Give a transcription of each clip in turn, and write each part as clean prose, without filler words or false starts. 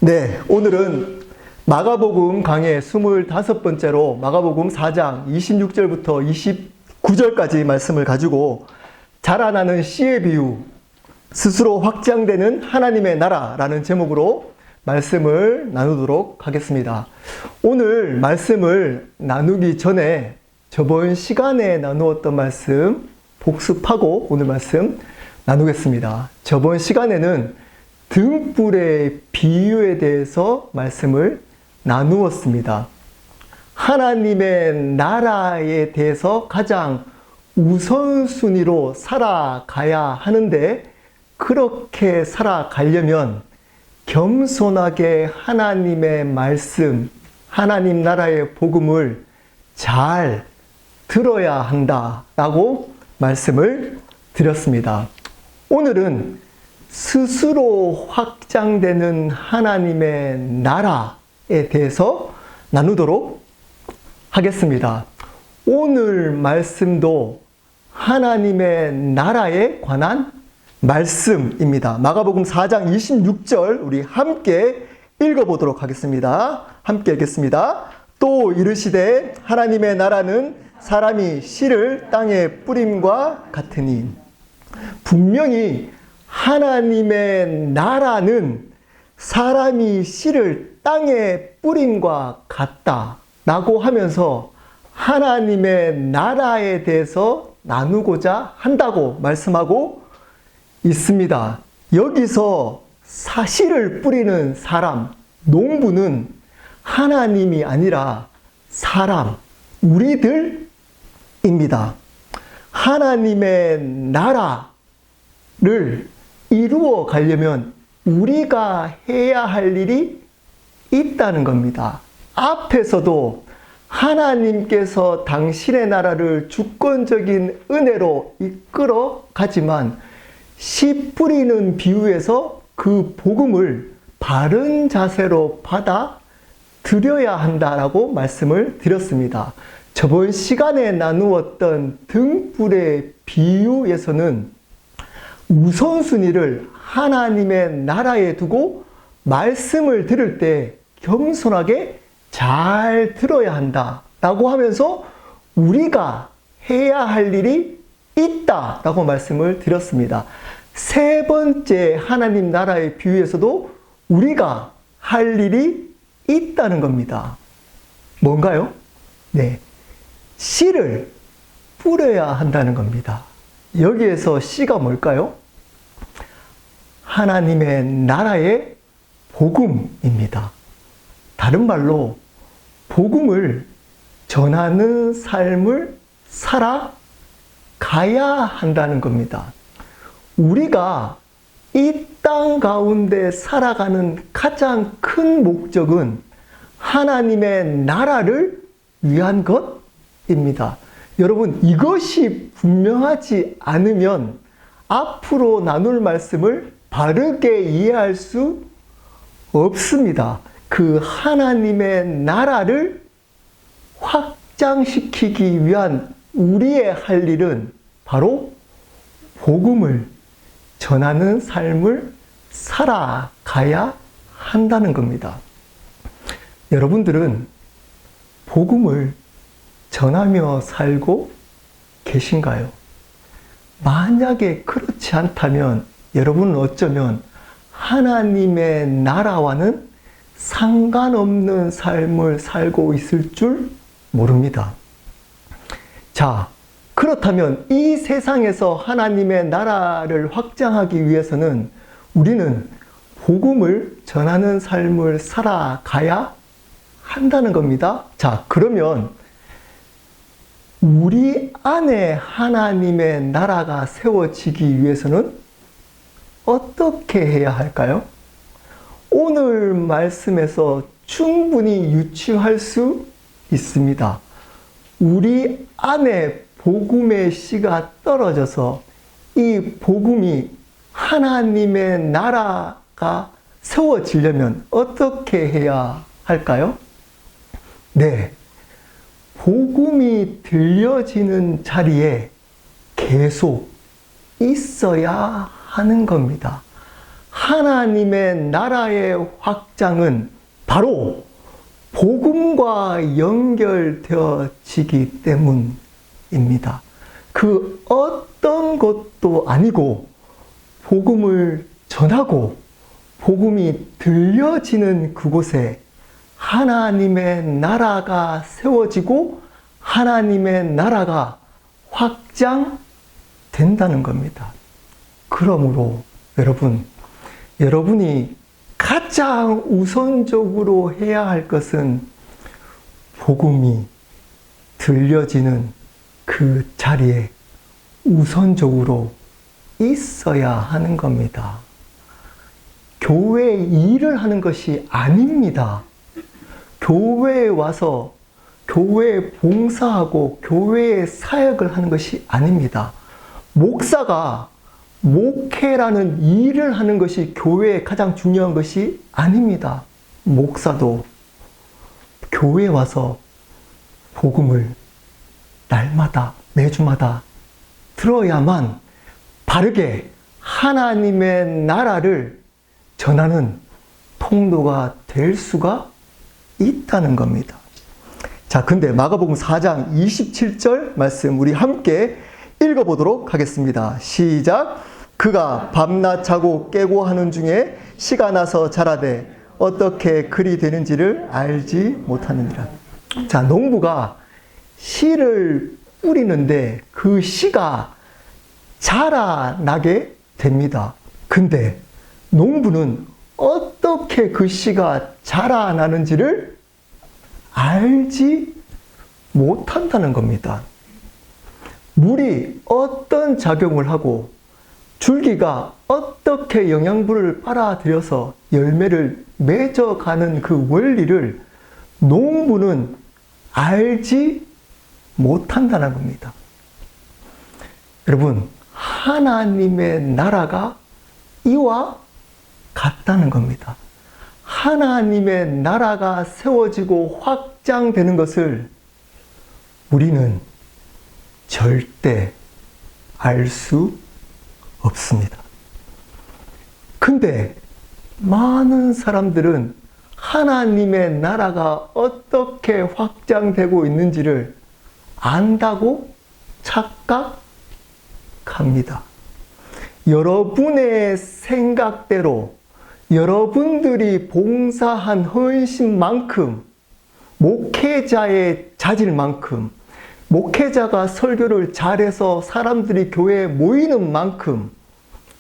네, 오늘은 마가복음 강의 25번째로 마가복음 4장 26절부터 29절까지 말씀을 가지고 자라나는 씨의 비유, 스스로 확장되는 하나님의 나라라는 제목으로 말씀을 나누도록 하겠습니다. 오늘 말씀을 나누기 전에 저번 시간에 나누었던 말씀 복습하고 오늘 말씀 나누겠습니다. 저번 시간에는 등불의 비유에 대해서 말씀을 나누었습니다. 하나님의 나라에 대해서 가장 우선순위로 살아가야 하는데, 그렇게 살아가려면 겸손하게 하나님의 말씀, 하나님 나라의 복음을 잘 들어야 한다라고 말씀을 드렸습니다. 오늘은 스스로 확장되는 하나님의 나라에 대해서 나누도록 하겠습니다. 오늘 말씀도 하나님의 나라에 관한 말씀입니다. 마가복음 4장 26절 우리 함께 읽어보도록 하겠습니다. 함께 읽겠습니다. 또 이르시되 하나님의 나라는 사람이 씨를 땅에 뿌림과 같으니. 분명히 하나님의 나라는 사람이 씨를 땅에 뿌림과 같다라고 하면서 하나님의 나라에 대해서 나누고자 한다고 말씀하고 있습니다. 여기서 씨를 뿌리는 사람, 농부는 하나님이 아니라 사람, 우리들입니다. 하나님의 나라를 이루어 가려면 우리가 해야 할 일이 있다는 겁니다. 앞에서도 하나님께서 당신의 나라를 주권적인 은혜로 이끌어 가지만 씨 뿌리는 비유에서 그 복음을 바른 자세로 받아 드려야 한다라고 말씀을 드렸습니다. 저번 시간에 나누었던 등불의 비유에서는 우선순위를 하나님의 나라에 두고 말씀을 들을 때 겸손하게 잘 들어야 한다라고 하면서 우리가 해야 할 일이 있다라고 말씀을 드렸습니다. 세 번째 하나님 나라의 비유에서도 우리가 할 일이 있다는 겁니다. 뭔가요? 네, 씨를 뿌려야 한다는 겁니다. 여기에서 씨가 뭘까요? 하나님의 나라의 복음입니다. 다른 말로 복음을 전하는 삶을 살아가야 한다는 겁니다. 우리가 이 땅 가운데 살아가는 가장 큰 목적은 하나님의 나라를 위한 것입니다. 여러분, 이것이 분명하지 않으면 앞으로 나눌 말씀을 바르게 이해할 수 없습니다. 그 하나님의 나라를 확장시키기 위한 우리의 할 일은 바로 복음을 전하는 삶을 살아가야 한다는 겁니다. 여러분들은 복음을 전하며 살고 계신가요? 만약에 그렇지 않다면 여러분은 어쩌면 하나님의 나라와는 상관없는 삶을 살고 있을 줄 모릅니다. 자, 그렇다면 이 세상에서 하나님의 나라를 확장하기 위해서는 우리는 복음을 전하는 삶을 살아가야 한다는 겁니다. 자, 그러면 우리 안에 하나님의 나라가 세워지기 위해서는 어떻게 해야 할까요? 오늘 말씀에서 충분히 유추할 수 있습니다. 우리 안에 복음의 씨가 떨어져서 이 복음이 하나님의 나라가 세워지려면 어떻게 해야 할까요? 네, 복음이 들려지는 자리에 계속 있어야 하는 겁니다. 하나님의 나라의 확장은 바로 복음과 연결되어지기 때문입니다. 그 어떤 것도 아니고 복음을 전하고 복음이 들려지는 그곳에 하나님의 나라가 세워지고 하나님의 나라가 확장된다는 겁니다. 그러므로 여러분이 가장 우선적으로 해야 할 것은 복음이 들려지는 그 자리에 우선적으로 있어야 하는 겁니다. 교회 일을 하는 것이 아닙니다. 교회에 와서 교회에 봉사하고 교회에 사역을 하는 것이 아닙니다. 목사가 목회라는 일을 하는 것이 교회에 가장 중요한 것이 아닙니다. 목사도 교회에 와서 복음을 날마다 매주마다 들어야만 바르게 하나님의 나라를 전하는 통로가 될 수가 있다는 겁니다. 자, 근데 마가복음 4장 27절 말씀 우리 함께 읽어보도록 하겠습니다. 시작. 그가 밤낮 자고 깨고 하는 중에 씨가 나서 자라되 어떻게 그리 되는지를 알지 못하느니라. 자, 농부가 씨를 뿌리는데 그 씨가 자라나게 됩니다. 근데 농부는 어떻게 그 씨가 자라나는지를 알지 못한다는 겁니다. 물이 어떤 작용을 하고 줄기가 어떻게 영양분을 빨아들여서 열매를 맺어가는 그 원리를 농부는 알지 못한다는 겁니다. 여러분, 하나님의 나라가 이와 같다는 겁니다. 하나님의 나라가 세워지고 확장되는 것을 우리는 절대 알 수 없습니다. 근데 많은 사람들은 하나님의 나라가 어떻게 확장되고 있는지를 안다고 착각합니다. 여러분의 생각대로 여러분들이 봉사한 헌신만큼, 목회자의 자질만큼, 목회자가 설교를 잘해서 사람들이 교회에 모이는 만큼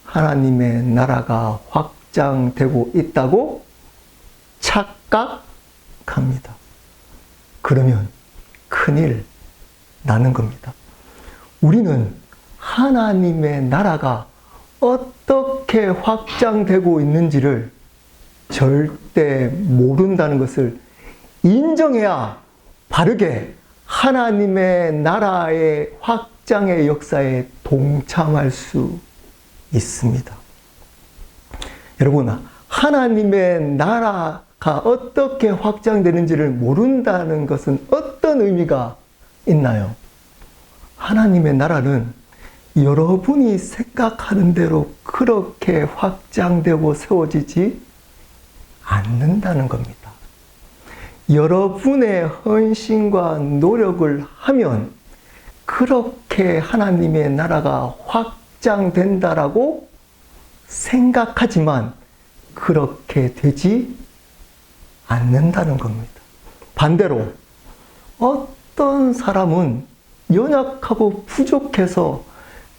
하나님의 나라가 확장되고 있다고 착각합니다. 그러면 큰일 나는 겁니다. 우리는 하나님의 나라가 어떻게 확장되고 있는지를 절대 모른다는 것을 인정해야 바르게 하나님의 나라의 확장의 역사에 동참할 수 있습니다. 여러분, 하나님의 나라가 어떻게 확장되는지를 모른다는 것은 어떤 의미가 있나요? 하나님의 나라는 여러분이 생각하는 대로 그렇게 확장되고 세워지지 않는다는 겁니다. 여러분의 헌신과 노력을 하면 그렇게 하나님의 나라가 확장된다라고 생각하지만 그렇게 되지 않는다는 겁니다. 반대로 어떤 사람은 연약하고 부족해서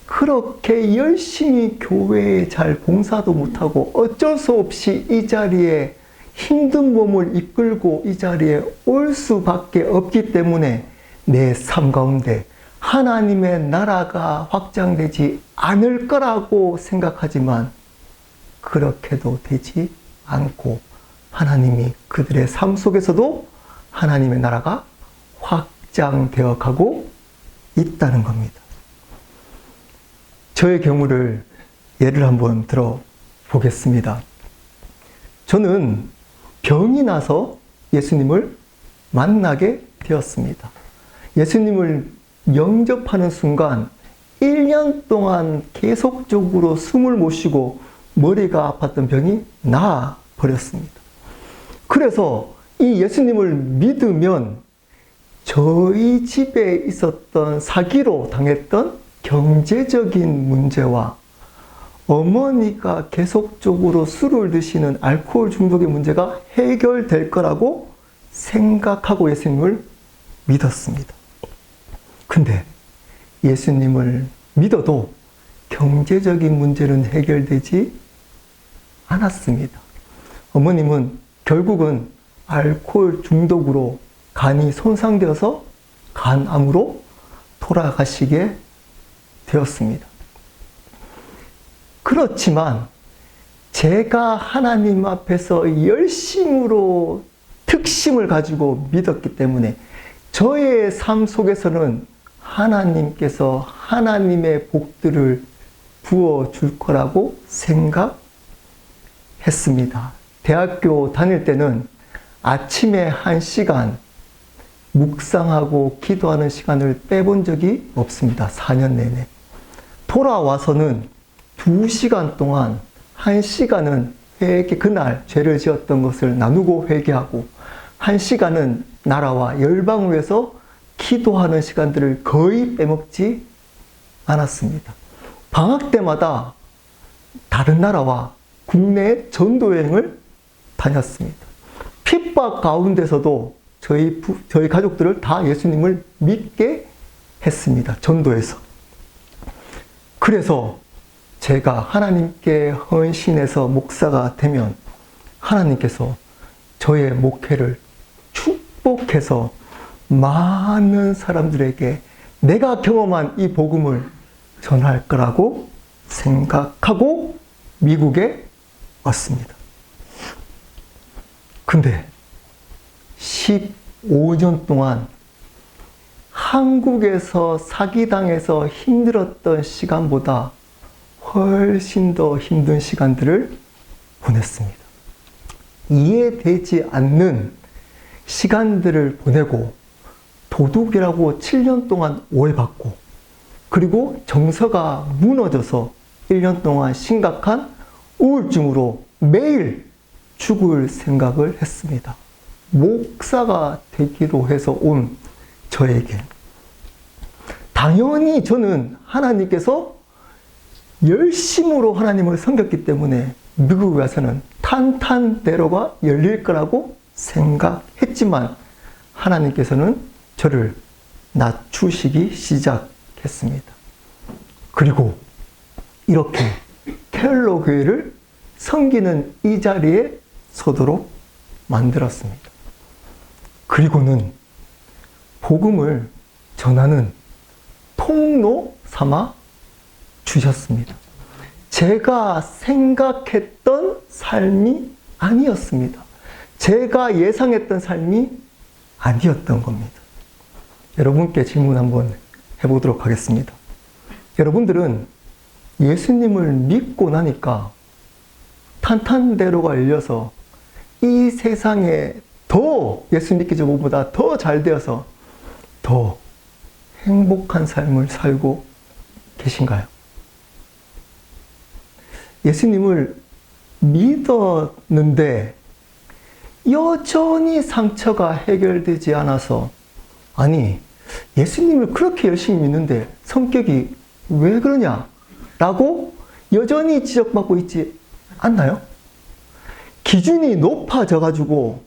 그렇게 열심히 교회에 잘 봉사도 못하고 어쩔 수 없이 이 자리에 힘든 몸을 이끌고 이 자리에 올 수밖에 없기 때문에 내 삶 가운데 하나님의 나라가 확장되지 않을 거라고 생각하지만 그렇게도 되지 않고 하나님이 그들의 삶 속에서도 하나님의 나라가 확장되어 가고 있다는 겁니다. 저의 경우를 예를 한번 들어보겠습니다. 저는 병이 나서 예수님을 만나게 되었습니다. 예수님을 영접하는 순간 1년 동안 계속적으로 숨을 못 쉬고 머리가 아팠던 병이 나아 버렸습니다. 그래서 이 예수님을 믿으면 저희 집에 있었던 사기로 당했던 경제적인 문제와 어머니가 계속적으로 술을 드시는 알코올 중독의 문제가 해결될 거라고 생각하고 예수님을 믿었습니다. 근데 예수님을 믿어도 경제적인 문제는 해결되지 않았습니다. 어머님은 결국은 알코올 중독으로 간이 손상되어서 간암으로 돌아가시게 되었습니다. 그렇지만 제가 하나님 앞에서 열심으로 특심을 가지고 믿었기 때문에 저의 삶 속에서는 하나님께서 하나님의 복들을 부어줄 거라고 생각했습니다. 대학교 다닐 때는 아침에 1시간 묵상하고 기도하는 시간을 빼본 적이 없습니다. 4년 내내. 돌아와서는 2시간 동안 1시간은 회개, 그날 죄를 지었던 것을 나누고 회개하고 1시간은 나라와 열방을 위해서 기도하는 시간들을 거의 빼먹지 않았습니다. 방학 때마다 다른 나라와 국내 전도여행을 다녔습니다. 핍박 가운데서도 저희 가족들을 다 예수님을 믿게 했습니다. 전도에서. 그래서 제가 하나님께 헌신해서 목사가 되면 하나님께서 저의 목회를 축복해서 많은 사람들에게 내가 경험한 이 복음을 전할 거라고 생각하고 미국에 왔습니다. 근데 15년 동안 한국에서 사기당해서 힘들었던 시간보다 훨씬 더 힘든 시간들을 보냈습니다. 이해되지 않는 시간들을 보내고 도둑이라고 7년 동안 오해받고 그리고 정서가 무너져서 1년 동안 심각한 우울증으로 매일 죽을 생각을 했습니다. 목사가 되기로 해서 온 저에게. 당연히 저는 하나님께서 열심으로 하나님을 섬겼기 때문에 미국에 와서는 탄탄대로가 열릴 거라고 생각했지만 하나님께서는 저를 낮추시기 시작했습니다. 그리고 이렇게 켈러 교회를 섬기는 이 자리에 서도록 만들었습니다. 그리고는 복음을 전하는 통로 삼아 주셨습니다. 제가 생각했던 삶이 아니었습니다. 제가 예상했던 삶이 아니었던 겁니다. 여러분께 질문 한번 해보도록 하겠습니다. 여러분들은 예수님을 믿고 나니까 탄탄대로가 열려서 이 세상에 더 예수 믿기 전보다 더 잘 되어서 더 행복한 삶을 살고 계신가요? 예수님을 믿었는데 여전히 상처가 해결되지 않아서 아니 예수님을 그렇게 열심히 믿는데 성격이 왜 그러냐? 라고 여전히 지적받고 있지 않나요? 기준이 높아져가지고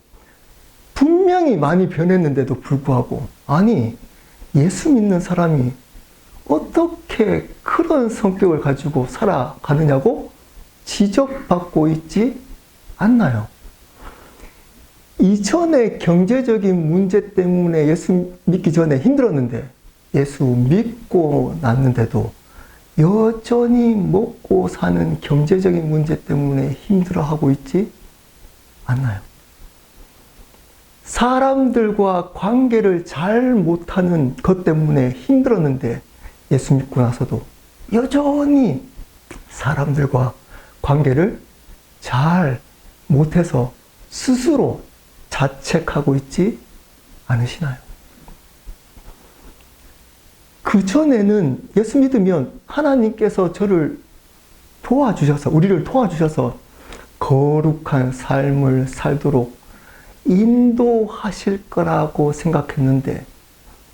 분명히 많이 변했는데도 불구하고 아니 예수 믿는 사람이 어떻게 그런 성격을 가지고 살아가느냐고 지적받고 있지 않나요? 이전에 경제적인 문제 때문에 예수 믿기 전에 힘들었는데 예수 믿고 났는데도 여전히 먹고 사는 경제적인 문제 때문에 힘들어하고 있지 않나요? 사람들과 관계를 잘 못하는 것 때문에 힘들었는데 예수 믿고 나서도 여전히 사람들과 관계를 잘 못해서 스스로 자책하고 있지 않으시나요? 그전에는 예수 믿으면 하나님께서 저를 도와주셔서, 우리를 도와주셔서 거룩한 삶을 살도록 인도하실 거라고 생각했는데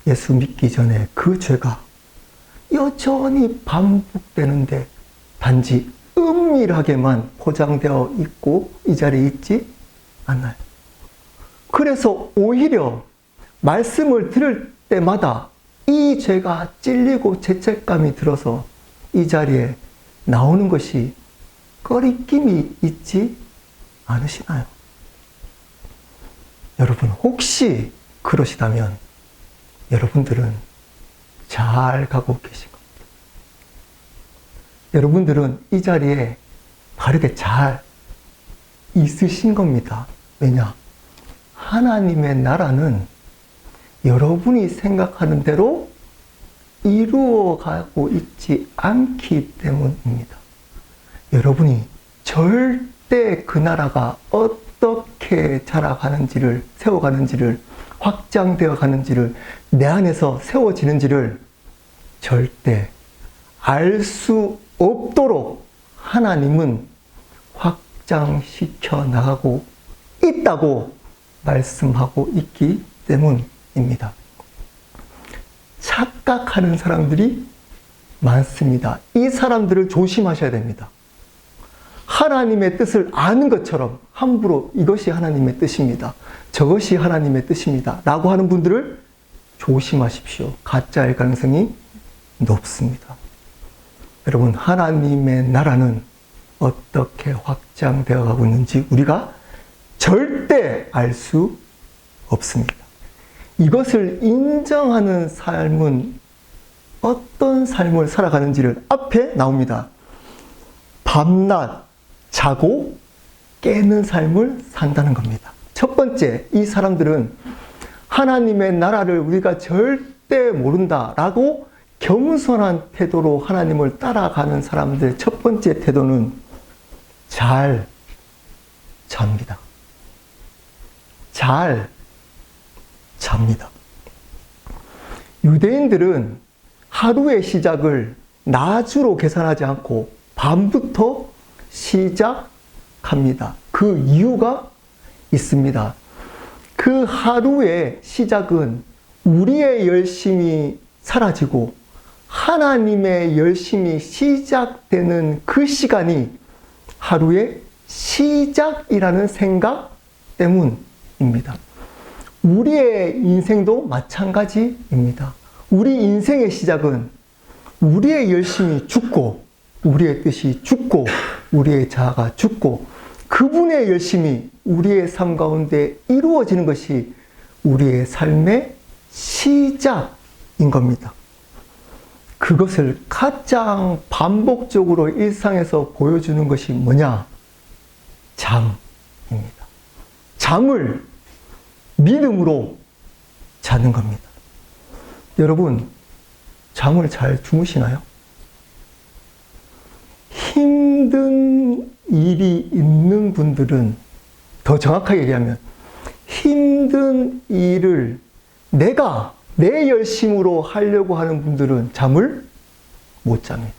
예수 믿기 전에 그 죄가 여전히 반복되는데 단지 은밀하게만 포장되어 있고 이 자리에 있지 않나요? 그래서 오히려 말씀을 들을 때마다 이 죄가 찔리고 죄책감이 들어서 이 자리에 나오는 것이 꺼리낌이 있지 않으시나요? 여러분, 혹시 그러시다면 여러분들은 잘 가고 계신 겁니다. 여러분들은 이 자리에 바르게 잘 있으신 겁니다. 왜냐? 하나님의 나라는 여러분이 생각하는 대로 이루어가고 있지 않기 때문입니다. 여러분이 절대 그 나라가 어떻게 자라가는지를, 세워가는지를, 확장되어 가는지를, 내 안에서 세워지는지를 절대 알 수 없도록 하나님은 확장시켜 나가고 있다고 말씀하고 있기 때문입니다. 착각하는 사람들이 많습니다. 이 사람들을 조심하셔야 됩니다. 하나님의 뜻을 아는 것처럼 함부로 이것이 하나님의 뜻입니다. 저것이 하나님의 뜻입니다. 라고 하는 분들을 조심하십시오. 가짜일 가능성이 높습니다. 여러분, 하나님의 나라는 어떻게 확장되어 가고 있는지 우리가 절대 알 수 없습니다. 이것을 인정하는 삶은 어떤 삶을 살아가는지를 앞에 나옵니다. 밤낮 자고 깨는 삶을 산다는 겁니다. 첫 번째, 이 사람들은 하나님의 나라를 우리가 절대 모른다라고 겸손한 태도로 하나님을 따라가는 사람들의 첫 번째 태도는 잘 잡니다. 잘 잡니다. 유대인들은 하루의 시작을 나주로 계산하지 않고 밤부터 시작합니다. 그 이유가 있습니다. 그 하루의 시작은 우리의 열심이 사라지고 하나님의 열심이 시작되는 그 시간이 하루의 시작이라는 생각 때문입니다. 우리의 인생도 마찬가지입니다. 우리 인생의 시작은 우리의 열심이 죽고 우리의 뜻이 죽고 우리의 자아가 죽고 그분의 열심이 우리의 삶 가운데 이루어지는 것이 우리의 삶의 시작인 겁니다. 그것을 가장 반복적으로 일상에서 보여주는 것이 뭐냐? 잠입니다. 잠을 믿음으로 자는 겁니다. 여러분, 잠을 잘 주무시나요? 힘든 일이 있는 분들은, 더 정확하게 얘기하면 힘든 일을 내가 내 열심으로 하려고 하는 분들은 잠을 못 잡니다.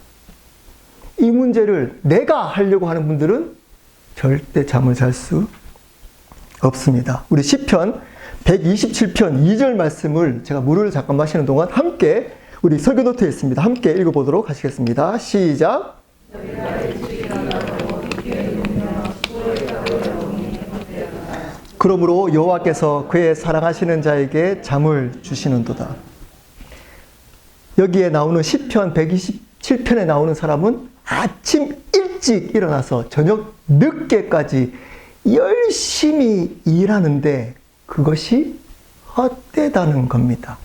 이 문제를 내가 하려고 하는 분들은 절대 잠을 잘 수 없습니다. 우리 시편 127편 2절 말씀을 제가 물을 잠깐 마시는 동안 함께 우리 설교 노트에 있습니다. 함께 읽어보도록 하시겠습니다. 시작. 그러므로 여호와께서 그의 사랑하시는 자에게 잠을 주시는도다. 여기에 나오는 시편 127편에 나오는 사람은 아침 일찍 일어나서 저녁 늦게까지 열심히 일하는데 그것이 헛되다는 겁니다.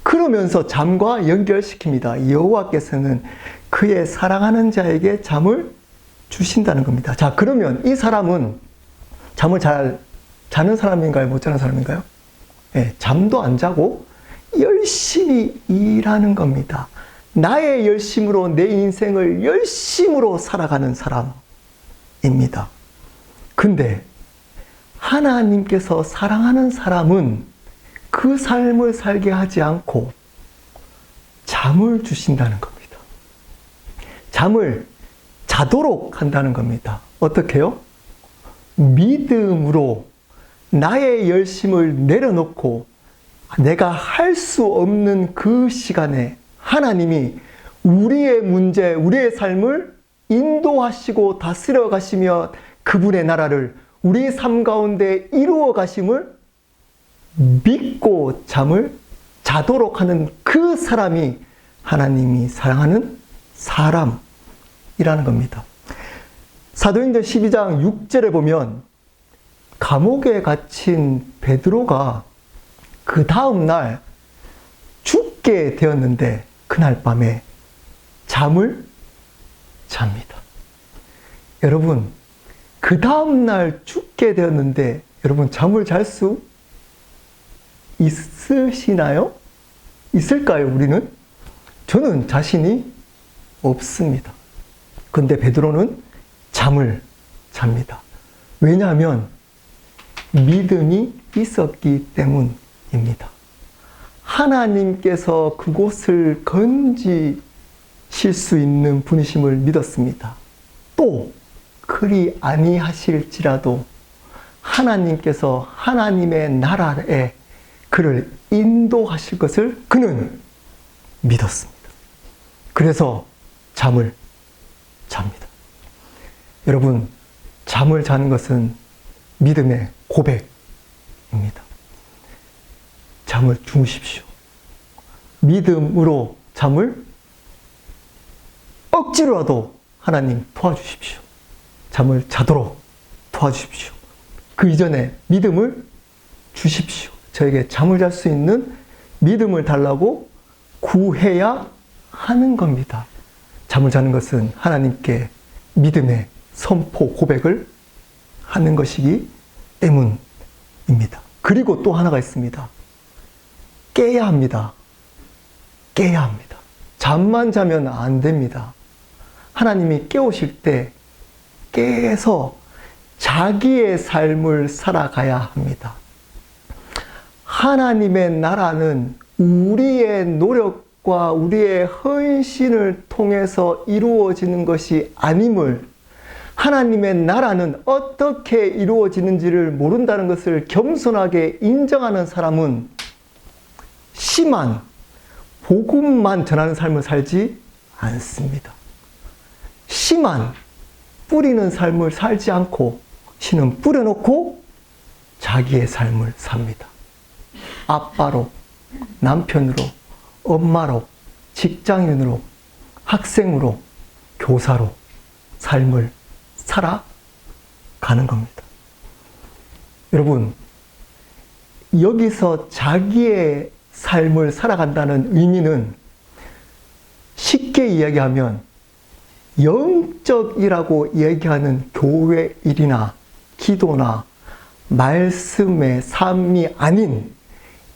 그러면서 잠과 연결시킵니다. 여호와께서는 그의 사랑하는 자에게 잠을 주신다는 겁니다. 자, 그러면 이 사람은 잠을 잘 자는 사람인가요? 못 자는 사람인가요? 네, 잠도 안 자고 열심히 일하는 겁니다. 나의 열심으로 내 인생을 열심으로 살아가는 사람입니다. 근데 하나님께서 사랑하는 사람은 그 삶을 살게 하지 않고 잠을 주신다는 겁니다. 잠을 자도록 한다는 겁니다. 어떻게요? 믿음으로 나의 열심을 내려놓고 내가 할 수 없는 그 시간에 하나님이 우리의 문제, 우리의 삶을 인도하시고 다스려 가시며 그분의 나라를 우리 삶 가운데 이루어 가심을 믿고 잠을 자도록 하는 그 사람이 하나님이 사랑하는 사람이라는 겁니다. 사도행전 12장 6절에 보면 감옥에 갇힌 베드로가 그 다음 날 죽게 되었는데 그날 밤에 잠을 잡니다. 여러분, 그 다음 날 죽게 되었는데 여러분 잠을 잘 수 있으시나요? 있을까요, 우리는? 저는 자신이 없습니다. 근데 베드로는 잠을 잡니다. 왜냐하면 믿음이 있었기 때문입니다. 하나님께서 그곳을 건지실 수 있는 분이심을 믿었습니다. 또 그리 아니하실지라도 하나님께서 하나님의 나라에 그를 인도하실 것을 그는 믿었습니다. 그래서 잠을 잡니다. 여러분, 잠을 자는 것은 믿음의 고백입니다. 잠을 주무십시오. 믿음으로 잠을 억지로라도 하나님 도와주십시오. 잠을 자도록 도와주십시오. 그 이전에 믿음을 주십시오. 저에게 잠을 잘 수 있는 믿음을 달라고 구해야 하는 겁니다. 잠을 자는 것은 하나님께 믿음의 선포, 고백을 하는 것이기 때문입니다. 그리고 또 하나가 있습니다. 깨야 합니다. 깨야 합니다. 잠만 자면 안 됩니다. 하나님이 깨우실 때 깨서 자기의 삶을 살아가야 합니다. 하나님의 나라는 우리의 노력과 우리의 헌신을 통해서 이루어지는 것이 아님을, 하나님의 나라는 어떻게 이루어지는지를 모른다는 것을 겸손하게 인정하는 사람은 심한 복음만 전하는 삶을 살지 않습니다. 심한 뿌리는 삶을 살지 않고 신은 뿌려놓고 자기의 삶을 삽니다. 아빠로, 남편으로, 엄마로, 직장인으로, 학생으로, 교사로 삶을 살아가는 겁니다. 여러분, 여기서 자기의 삶을 살아간다는 의미는 쉽게 이야기하면 영적이라고 얘기하는 교회 일이나 기도나 말씀의 삶이 아닌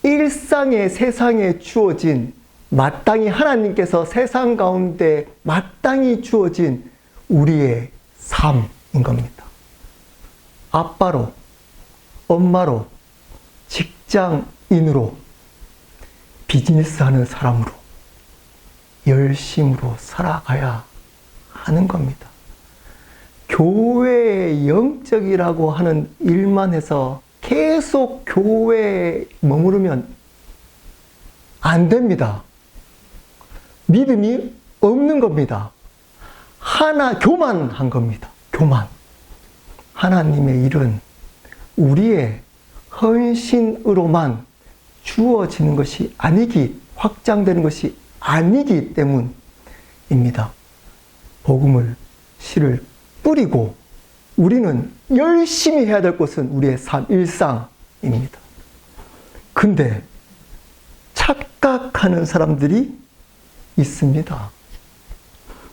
일상의 세상에 주어진 마땅히 하나님께서 세상 가운데 마땅히 주어진 우리의 삶인 겁니다. 아빠로, 엄마로, 직장인으로, 비즈니스 하는 사람으로, 열심으로 살아가야 하는 겁니다. 교회의 영적이라고 하는 일만 해서 계속 교회에 머무르면 안 됩니다. 믿음이 없는 겁니다. 교만한 겁니다. 교만. 하나님의 일은 우리의 헌신으로만 주어지는 것이 아니기, 확장되는 것이 아니기 때문입니다. 복음을, 씨를 뿌리고 우리는 열심히 해야 될 것은 우리의 삶, 일상입니다. 근데 착각하는 사람들이 있습니다.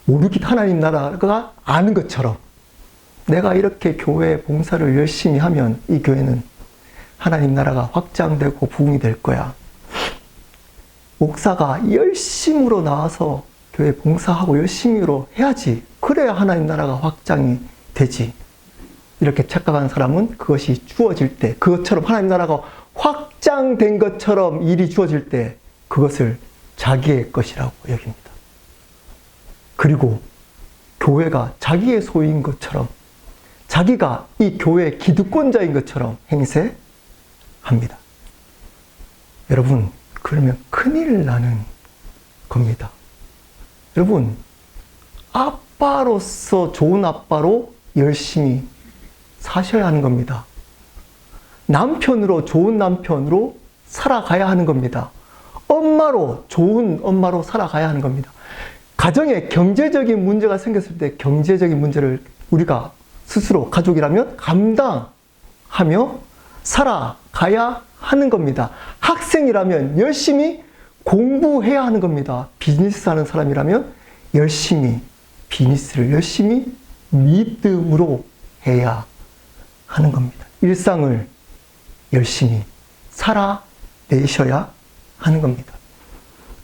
모르게 하나님 나라가 아는 것처럼 내가 이렇게 교회 봉사를 열심히 하면 이 교회는 하나님 나라가 확장되고 부흥이 될 거야. 목사가 열심으로 나와서 교회 봉사하고 열심히로 해야지. 그래야 하나님 나라가 확장이 되지. 이렇게 착각하는 사람은 그것이 주어질 때, 그것처럼 하나님 나라가 확장된 것처럼 일이 주어질 때 그것을 자기의 것이라고 여깁니다. 그리고 교회가 자기의 소유인 것처럼, 자기가 이 교회의 기득권자인 것처럼 행세합니다. 여러분, 그러면 큰일 나는 겁니다. 여러분, 아빠로서 좋은 아빠로 열심히 사셔야 하는 겁니다. 남편으로 좋은 남편으로 살아가야 하는 겁니다. 엄마로 좋은 엄마로 살아가야 하는 겁니다. 가정에 경제적인 문제가 생겼을 때 경제적인 문제를 우리가 스스로 가족이라면 감당하며 살아가야 하는 겁니다. 학생이라면 열심히 공부해야 하는 겁니다. 비즈니스 하는 사람이라면 비즈니스를 열심히 믿음으로 해야 하는 겁니다. 일상을 열심히 살아내셔야 하는 겁니다.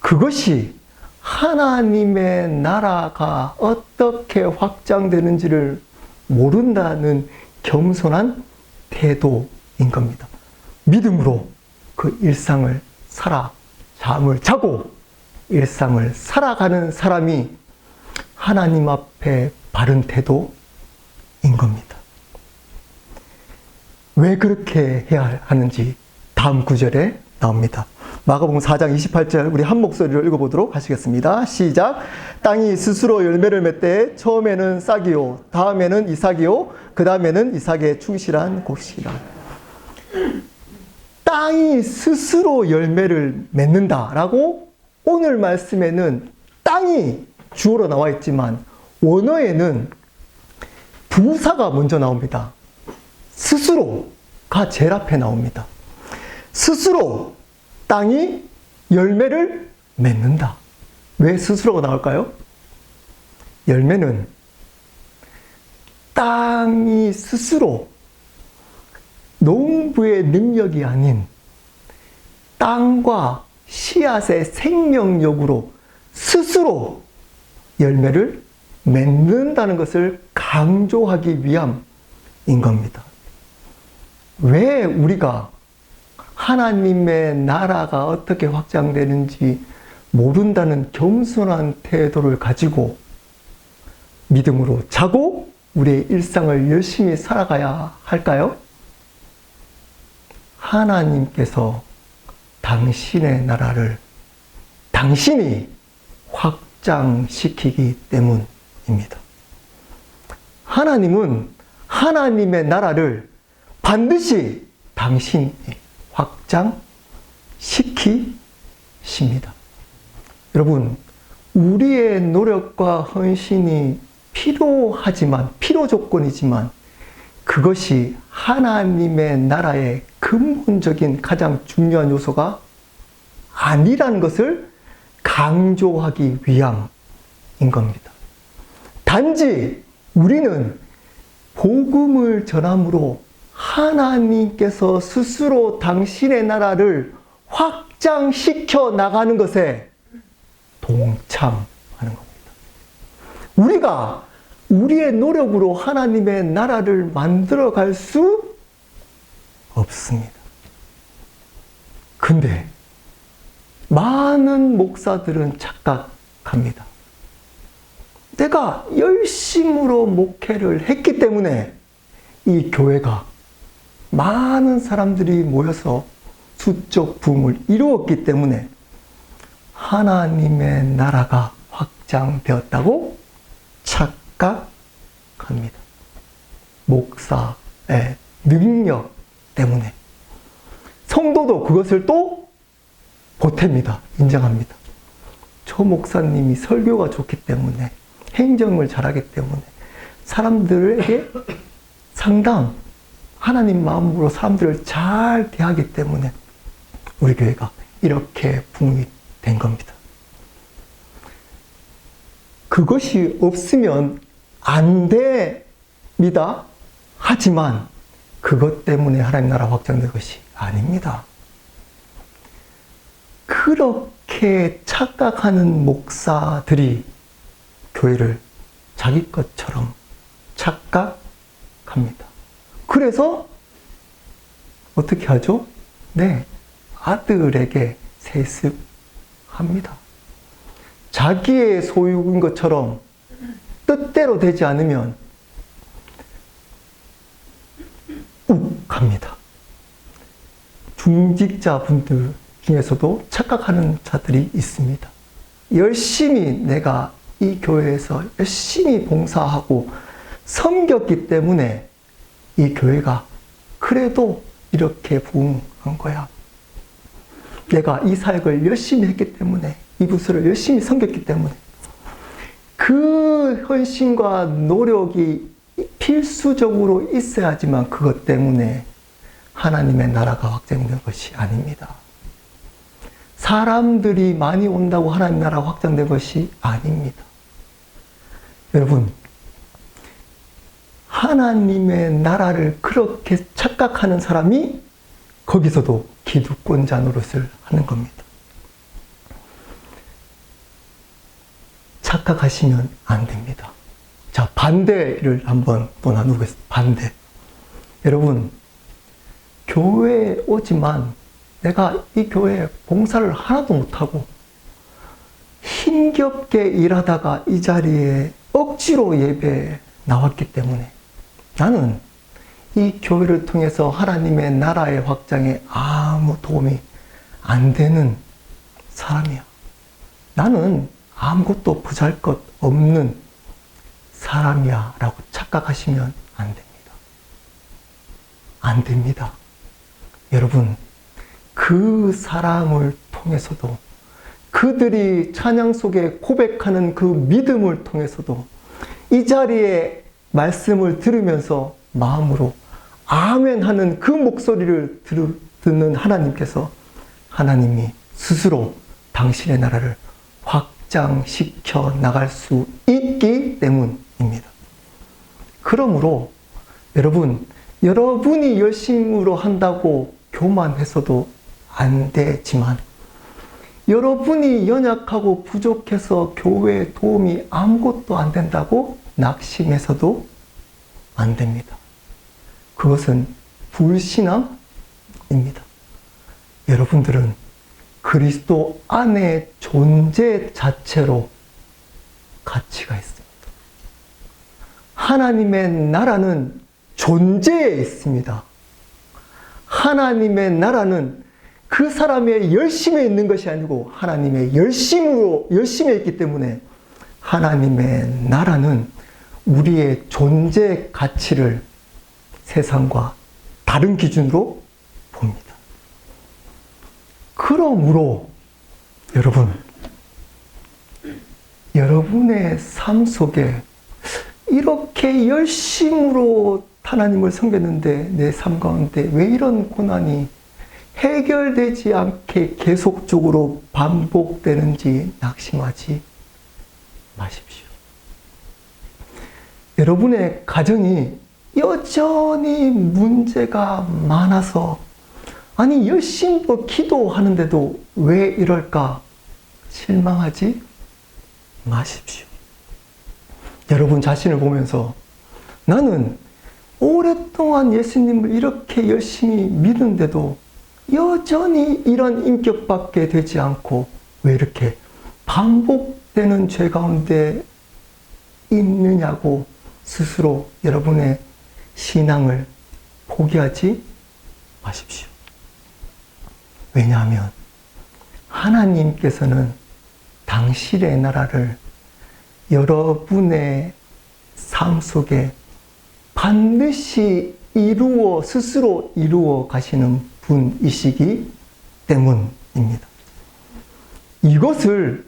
그것이 하나님의 나라가 어떻게 확장되는지를 모른다는 겸손한 태도인 겁니다. 믿음으로 그 일상을 잠을 자고 일상을 살아가는 사람이 하나님 앞에 바른 태도인 겁니다. 왜 그렇게 해야 하는지 다음 구절에 나옵니다. 마가복음 4장 28절 우리 한 목소리로 읽어보도록 하시겠습니다. 시작. 땅이 스스로 열매를 맺되 처음에는 싹이요 다음에는 이삭이요 그 다음에는 이삭의 충실한 곡식이라. 땅이 스스로 열매를 맺는다라고 오늘 말씀에는 땅이 주어로 나와 있지만 원어에는 부사가 먼저 나옵니다. 스스로가 제일 앞에 나옵니다. 스스로 땅이 열매를 맺는다. 왜 스스로가 나올까요? 열매는 땅이 스스로 농부의 능력이 아닌 땅과 씨앗의 생명력으로 스스로 열매를 맺는다는 것을 강조하기 위함인 겁니다. 왜 우리가 하나님의 나라가 어떻게 확장되는지 모른다는 겸손한 태도를 가지고 믿음으로 자고 우리의 일상을 열심히 살아가야 할까요? 하나님께서 당신의 나라를 당신이 확장시키기 때문입니다. 하나님은 하나님의 나라를 반드시 당신이 확장시키십니다. 여러분, 우리의 노력과 헌신이 필요하지만, 필요 조건이지만, 그것이 하나님의 나라의 근본적인 가장 중요한 요소가 아니라는 것을 강조하기 위함인 겁니다. 단지 우리는 복음을 전함으로 하나님께서 스스로 당신의 나라를 확장시켜 나가는 것에 동참하는 겁니다. 우리가 우리의 노력으로 하나님의 나라를 만들어 갈 수 없습니다. 근데 많은 목사들은 착각합니다. 내가 열심으로 목회를 했기 때문에 이 교회가 많은 사람들이 모여서 수적 부흥을 이루었기 때문에 하나님의 나라가 확장되었다고 착각합니다. 목사의 능력 때문에. 성도도 그것을 또 보탭니다. 인정합니다. 저 목사님이 설교가 좋기 때문에, 행정을 잘하기 때문에, 사람들에게 상당 하나님 마음으로 사람들을 잘 대하기 때문에 우리 교회가 이렇게 부흥이 된 겁니다. 그것이 없으면 안 됩니다. 하지만 그것 때문에 하나님 나라 확장된 것이 아닙니다. 그렇게 착각하는 목사들이 교회를 자기 것처럼 착각합니다. 그래서 어떻게 하죠? 네, 아들에게 세습합니다. 자기의 소유인 것처럼 뜻대로 되지 않으면 욱합니다. 중직자분들 중에서도 착각하는 자들이 있습니다. 열심히 내가 이 교회에서 열심히 봉사하고 섬겼기 때문에 이 교회가 그래도 이렇게 부흥한 거야. 내가 이 사역을 열심히 했기 때문에, 이 부서를 열심히 섬겼기 때문에 그 헌신과 노력이 필수적으로 있어야지만 그것 때문에 하나님의 나라가 확장된 것이 아닙니다. 사람들이 많이 온다고 하나님 나라가 확장된 것이 아닙니다. 여러분, 하나님의 나라를 그렇게 착각하는 사람이 거기서도 기득권자 노릇을 하는 겁니다. 착각하시면 안 됩니다. 자, 반대를 한번 또 나누겠습니다. 반대. 여러분, 교회에 오지만 내가 이 교회에 봉사를 하나도 못하고 힘겹게 일하다가 이 자리에 억지로 예배에 나왔기 때문에 나는 이 교회를 통해서 하나님의 나라의 확장에 아무 도움이 안 되는 사람이야. 나는 아무것도 보잘것 없는 사람이야 라고 착각하시면 안 됩니다. 안 됩니다. 여러분, 그 사람을 통해서도, 그들이 찬양 속에 고백하는 그 믿음을 통해서도 이 자리에 말씀을 들으면서 마음으로 아멘 하는 그 목소리를 듣는 하나님께서, 하나님이 스스로 당신의 나라를 확장시켜 나갈 수 있기 때문입니다. 그러므로 여러분, 여러분이 열심으로 한다고 교만해서도 안 되지만, 여러분이 연약하고 부족해서 교회에 도움이 아무것도 안 된다고 낙심해서도 안 됩니다. 그것은 불신앙입니다. 여러분들은 그리스도 안의 존재 자체로 가치가 있습니다. 하나님의 나라는 존재에 있습니다. 하나님의 나라는 그 사람의 열심에 있는 것이 아니고 하나님의 열심에 있기 때문에 하나님의 나라는 우리의 존재 가치를 세상과 다른 기준으로 봅니다. 그러므로 여러분, 여러분의 삶 속에 이렇게 열심으로 하나님을 섬겼는데 내 삶 가운데 왜 이런 고난이 해결되지 않게 계속적으로 반복되는지 낙심하지 마십시오. 여러분의 가정이 여전히 문제가 많아서, 아니 열심히 기도하는데도 왜 이럴까 실망하지 마십시오. 여러분 자신을 보면서 나는 오랫동안 예수님을 이렇게 열심히 믿는데도 여전히 이런 인격밖에 되지 않고 왜 이렇게 반복되는 죄 가운데 있느냐고 스스로 여러분의 신앙을 포기하지 마십시오. 왜냐하면 하나님께서는 당신의 나라를 여러분의 삶 속에 반드시 스스로 이루어 가시는 분이시기 때문입니다. 이것을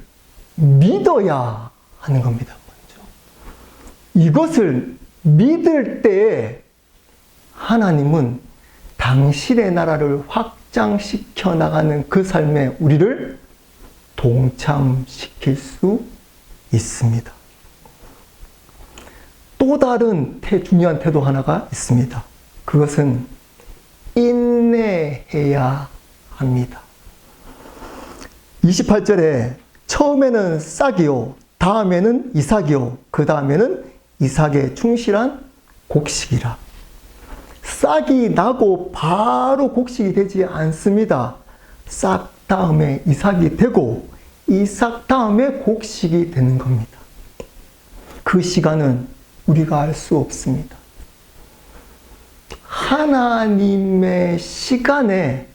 믿어야 하는 겁니다. 먼저. 이것을 믿을 때에 하나님은 당신의 나라를 확장시켜 나가는 그 삶에 우리를 동참시킬 수 있습니다. 또 다른 중요한 태도 하나가 있습니다. 그것은 인내해야 합니다. 28절에 처음에는 싹이요, 다음에는 이삭이요, 그 다음에는 이삭에 충실한 곡식이라. 싹이 나고 바로 곡식이 되지 않습니다. 싹 다음에 이삭이 되고 이삭 다음에 곡식이 되는 겁니다. 그 시간은 우리가 알 수 없습니다. 하나님의 시간에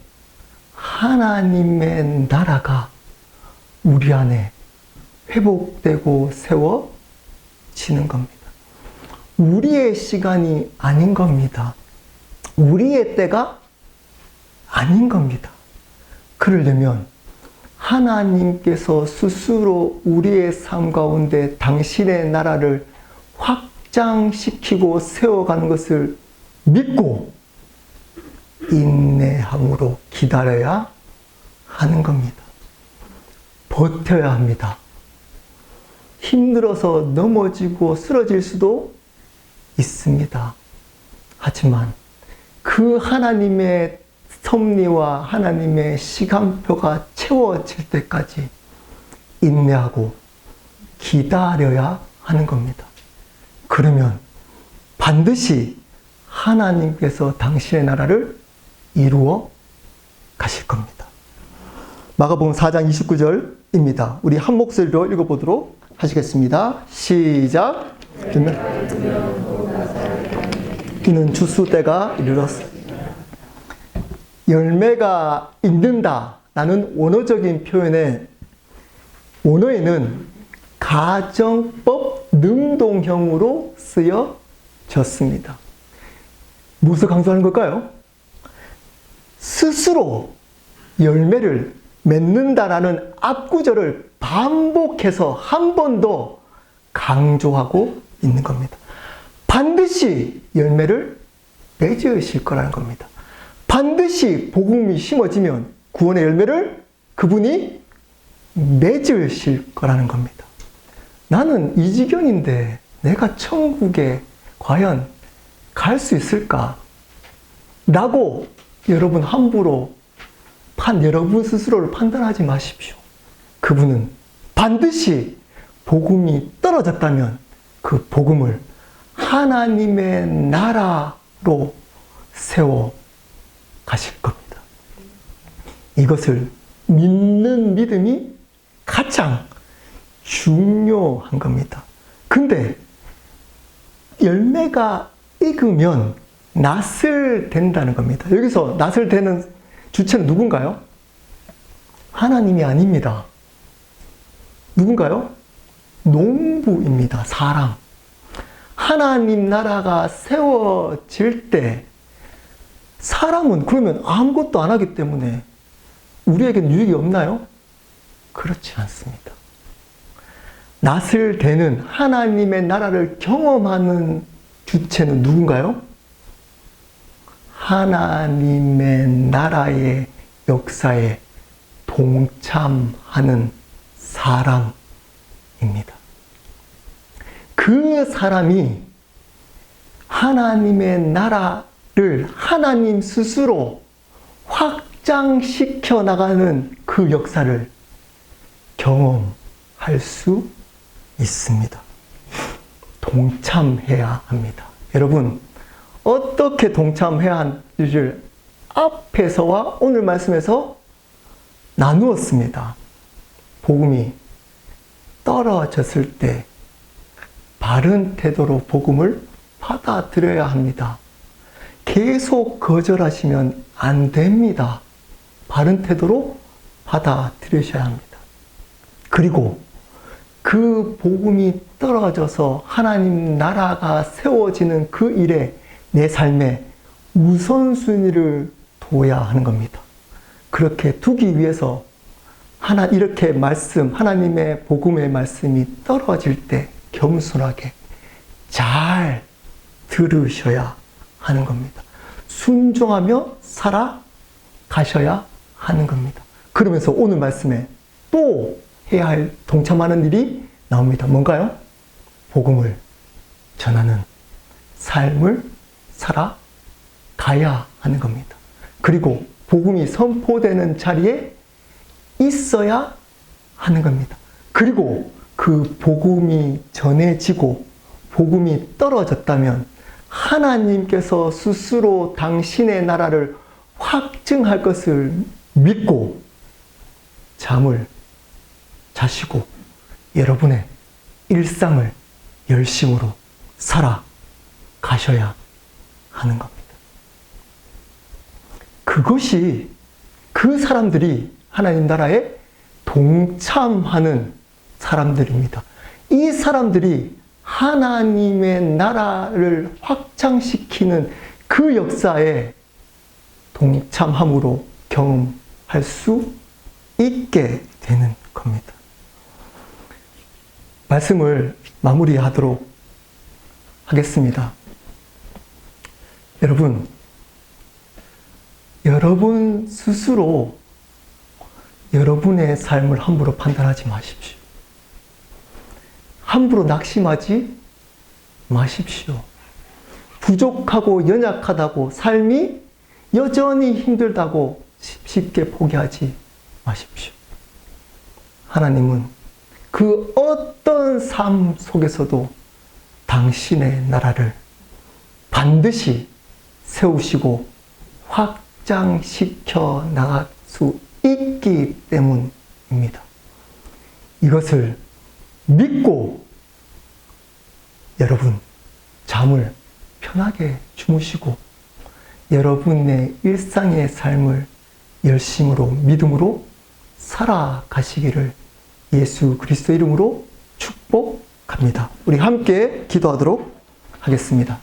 하나님의 나라가 우리 안에 회복되고 세워지는 겁니다. 우리의 시간이 아닌 겁니다. 우리의 때가 아닌 겁니다. 그러려면 하나님께서 스스로 우리의 삶 가운데 당신의 나라를 확장시키고 세워가는 것을 믿고 인내함으로 기다려야 하는 겁니다. 버텨야 합니다. 힘들어서 넘어지고 쓰러질 수도 있습니다. 하지만 그 하나님의 섭리와 하나님의 시간표가 채워질 때까지 인내하고 기다려야 하는 겁니다. 그러면 반드시 하나님께서 당신의 나라를 이루어 가실 겁니다. 마가복음 4장 29절입니다. 우리 한 목소리로 읽어보도록 하시겠습니다. 시작. 이는 주수 때가 이르렀습니다. 열매가 있는다 라는 원어적인 표현에 원어에는 가정법 능동형으로 쓰여졌습니다. 무엇을 강조하는 걸까요? 스스로 열매를 맺는다라는 앞구절을 반복해서 한 번 더 강조하고 있는 겁니다. 반드시 열매를 맺으실 거라는 겁니다. 반드시 복음이 심어지면 구원의 열매를 그분이 맺으실 거라는 겁니다. 나는 이 지경인데 내가 천국에 과연 갈 수 있을까? 라고 여러분 함부로 여러분 스스로를 판단하지 마십시오. 그분은 반드시 복음이 떨어졌다면 그 복음을 하나님의 나라로 세워 가실 겁니다. 이것을 믿는 믿음이 가장 중요한 겁니다. 근데 열매가 익으면 낫을 된다는 겁니다. 여기서 낫을 되는 주체는 누군가요? 하나님이 아닙니다. 누군가요? 농부입니다. 사람. 하나님 나라가 세워질 때 사람은 그러면 아무것도 안 하기 때문에 우리에겐 유익이 없나요? 그렇지 않습니다. 낫을 대는 하나님의 나라를 경험하는 주체는 누군가요? 하나님의 나라의 역사에 동참하는 사람입니다. 그 사람이 하나님의 나라를 하나님 스스로 확장시켜 나가는 그 역사를 경험할 수 있습니다. 동참해야 합니다. 여러분, 어떻게 동참해야 하는지를 앞에서와 오늘 말씀에서 나누었습니다. 복음이 떨어졌을 때 바른 태도로 복음을 받아들여야 합니다. 계속 거절하시면 안 됩니다. 바른 태도로 받아들이셔야 합니다. 그리고 그 복음이 떨어져서 하나님 나라가 세워지는 그 일에 내 삶에 우선순위를 둬야 하는 겁니다. 그렇게 두기 위해서 이렇게 하나님의 복음의 말씀이 떨어질 때 겸손하게 잘 들으셔야 하는 겁니다. 순종하며 살아가셔야 하는 겁니다. 그러면서 오늘 말씀에 또 해야 할 동참하는 일이 나옵니다. 뭔가요? 복음을 전하는 삶을 살아가야 하는 겁니다. 그리고 복음이 선포되는 자리에 있어야 하는 겁니다. 그리고 그 복음이 전해지고 복음이 떨어졌다면 하나님께서 스스로 당신의 나라를 확증할 것을 믿고 잠을 자시고 여러분의 일상을 열심으로 살아가셔야 하는 겁니다. 그것이 그 사람들이 하나님 나라에 동참하는 사람들입니다. 이 사람들이 하나님의 나라를 확장시키는 그 역사에 동참함으로 경험할 수 있게 되는 겁니다. 말씀을 마무리하도록 하겠습니다. 여러분 스스로 여러분의 삶을 함부로 판단하지 마십시오. 함부로 낙심하지 마십시오. 부족하고 연약하다고, 삶이 여전히 힘들다고 쉽게 포기하지 마십시오. 하나님은 그 어떤 삶 속에서도 당신의 나라를 반드시 세우시고 확장시켜 나갈 수 있기 때문입니다. 이것을 믿고 여러분 잠을 편하게 주무시고 여러분의 일상의 삶을 열심으로 믿음으로 살아가시기를 예수 그리스도 이름으로 축복합니다. 우리 함께 기도하도록 하겠습니다.